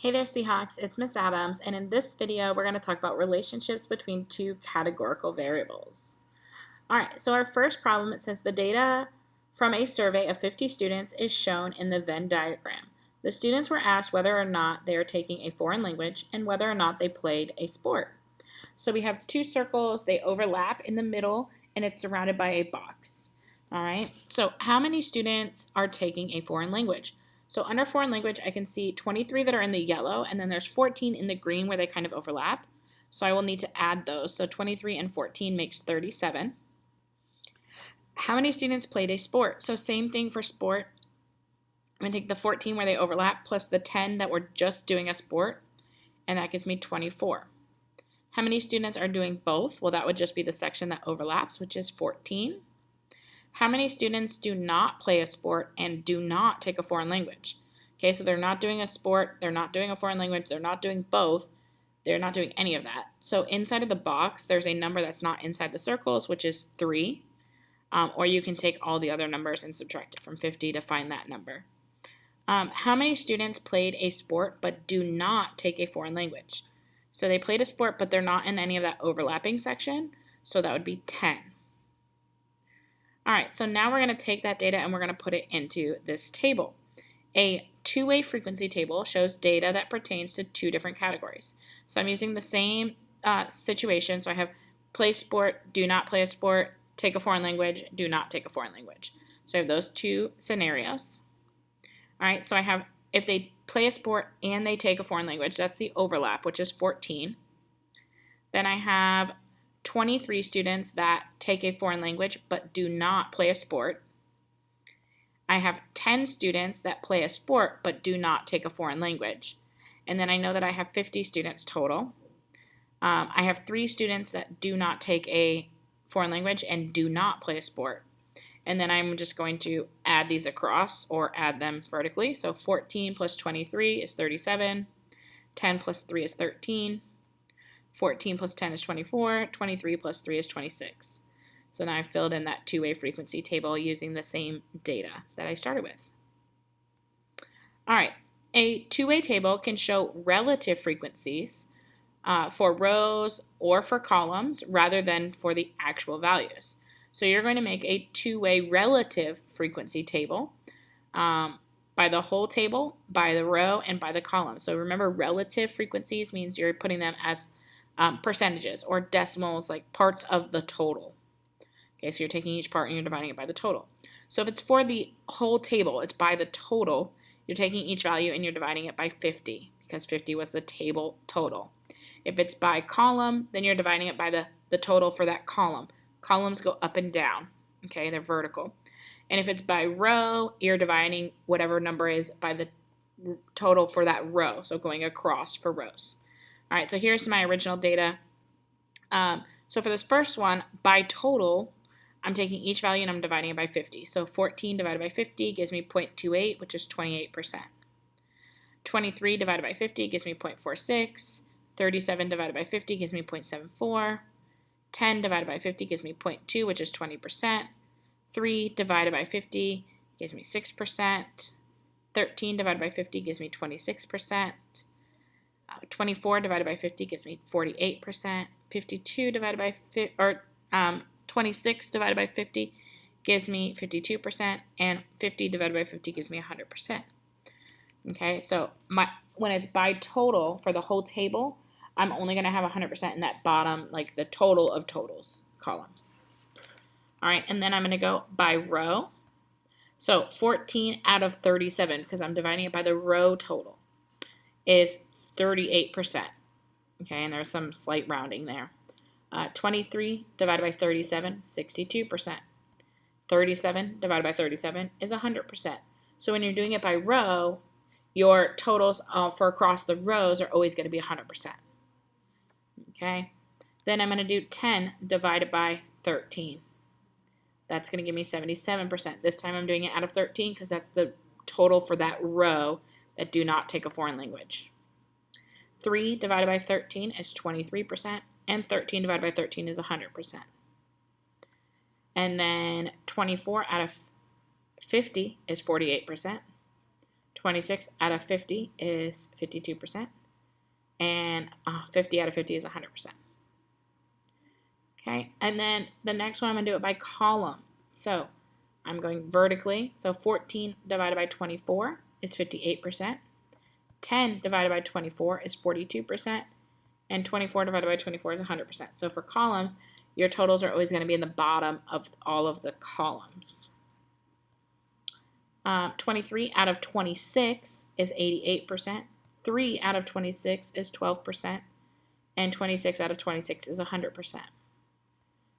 Hey there, Seahawks, it's Miss Adams, and in this video, we're going to talk about relationships between two categorical variables. All right, so our first problem, it says the data from a survey of 50 students is shown in the Venn diagram. The students were asked whether or not they are taking a foreign language and whether or not they played a sport. So we have two circles, they overlap in the middle, and it's surrounded by a box. All right, so how many students are taking a foreign language? So under foreign language, I can see 23 that are in the yellow, and then there's 14 in the green where they kind of overlap. So I will need to add those. So 23 and 14 makes 37. How many students played a sport? So same thing for sport. I'm going to take the 14 where they overlap plus the 10 that were just doing a sport, and that gives me 24. How many students are doing both? Well, that would just be the section that overlaps, which is 14. How many students do not play a sport and do not take a foreign language? Okay, so they're not doing a sport, they're not doing a foreign language, they're not doing both, they're not doing any of that. So inside of the box, there's a number that's not inside the circles, which is 3. Or you can take all the other numbers and subtract it from 50 to find that number. How many students played a sport but do not take a foreign language? So they played a sport, but they're not in any of that overlapping section, so that would be 10. All right, so now we're going to take that data and we're going to put it into this table. A two-way frequency table shows data that pertains to two different categories. So I'm using the same situation. So I have play sport, do not play a sport, take a foreign language, do not take a foreign language. So I have those two scenarios. All right, so I have if they play a sport and they take a foreign language, that's the overlap, which is 14. Then I have 23 students that take a foreign language but do not play a sport. I have 10 students that play a sport but do not take a foreign language. And then I know that I have 50 students total. I have 3 students that do not take a foreign language and do not play a sport. And then I'm just going to add these across or add them vertically. So 14 plus 23 is 37. 10 plus 3 is 13. 14 plus 10 is 24, 23 plus 3 is 26. So now I've filled in that two-way frequency table using the same data that I started with. All right, a two-way table can show relative frequencies for rows or for columns rather than for the actual values. So you're going to make a two-way relative frequency table by the whole table, by the row, and by the column. So remember, relative frequencies means you're putting them as percentages or decimals, like parts of the total. Okay, so you're taking each part and you're dividing it by the total. So if it's for the whole table, it's by the total, you're taking each value and you're dividing it by 50 because 50 was the table total. If it's by column, then you're dividing it by the total for that column. Columns go up and down, okay, they're vertical. And if it's by row, you're dividing whatever number is by the total for that row, so going across for rows. All right, so here's my original data. So for this first one, by total, I'm taking each value and I'm dividing it by 50. So 14 divided by 50 gives me 0.28, which is 28%. 23 divided by 50 gives me 0.46. 37 divided by 50 gives me 0.74. 10 divided by 50 gives me 0.2, which is 20%. 3 divided by 50 gives me 6%. 13 divided by 50 gives me 26%. 24 divided by 50 gives me 48%. 52 divided by 26 divided by 50 gives me 52%, and 50 divided by 50 gives me 100%. Okay, so when it's by total for the whole table, I'm only going to have 100% in that bottom, like the total of totals column. All right, and then I'm going to go by row. So 14 out of 37, because I'm dividing it by the row total, is 38%. Okay, and there's some slight rounding there. 23 divided by 37, 62%. 37 divided by 37 is 100%. So when you're doing it by row, your totals for across the rows are always going to be 100%. Okay, then I'm going to do 10 divided by 13. That's going to give me 77%. This time I'm doing it out of 13 because that's the total for that row that do not take a foreign language. 3 divided by 13 is 23%, and 13 divided by 13 is 100%. And then 24 out of 50 is 48%. 26 out of 50 is 52%. And 50 out of 50 is 100%. Okay, and then the next one I'm going to do it by column. So I'm going vertically. So 14 divided by 24 is 58%. 10 divided by 24 is 42%. And 24 divided by 24 is 100%. So for columns, your totals are always going to be in the bottom of all of the columns. 23 out of 26 is 88%. 3 out of 26 is 12%. And 26 out of 26 is 100%.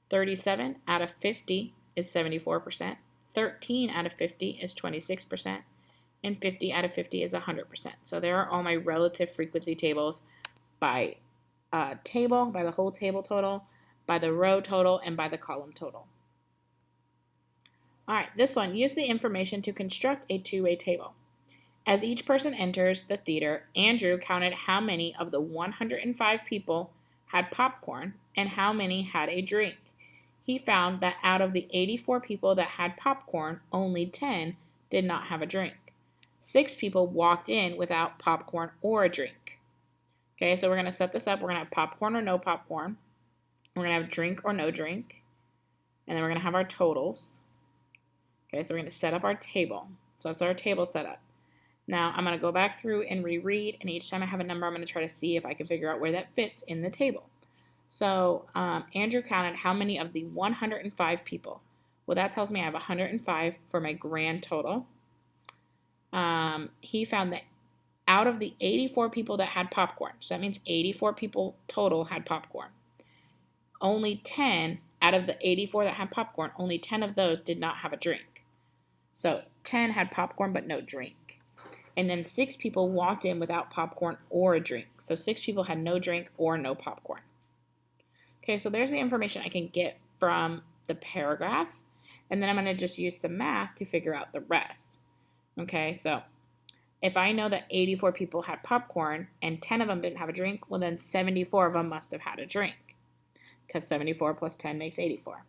37 out of 50 is 74%. 13 out of 50 is 26%. And 50 out of 50 is 100%. So there are all my relative frequency tables by table, by the whole table total, by the row total, and by the column total. All right, this one, use the information to construct a two-way table. As each person enters the theater, Andrew counted how many of the 105 people had popcorn and how many had a drink. He found that out of the 84 people that had popcorn, only 10 did not have a drink. 6 people walked in without popcorn or a drink. Okay, so we're going to set this up. We're going to have popcorn or no popcorn. We're going to have drink or no drink. And then we're going to have our totals. Okay, so we're going to set up our table. So that's our table setup. Now I'm going to go back through and reread, and each time I have a number, I'm going to try to see if I can figure out where that fits in the table. So Andrew counted how many of the 105 people. Well, that tells me I have 105 for my grand total. He found that out of the 84 people that had popcorn, so that means 84 people total had popcorn, only 10 out of the 84 that had popcorn, only 10 of those did not have a drink. So 10 had popcorn but no drink. And then 6 people walked in without popcorn or a drink. So 6 people had no drink or no popcorn. Okay, so there's the information I can get from the paragraph. And then I'm going to just use some math to figure out the rest. Okay, so if I know that 84 people had popcorn and 10 of them didn't have a drink, well then 74 of them must have had a drink. Because 74 plus 10 makes 84.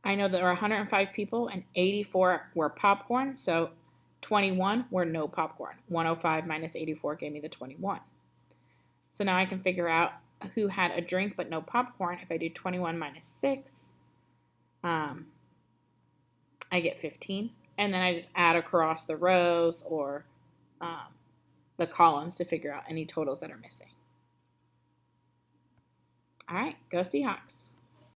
I know there are 105 people and 84 were popcorn, so 21 were no popcorn. 105 minus 84 gave me the 21. So now I can figure out who had a drink but no popcorn. If I do 21 minus 6, I get 15. And then I just add across the rows or the columns to figure out any totals that are missing. All right, go Seahawks.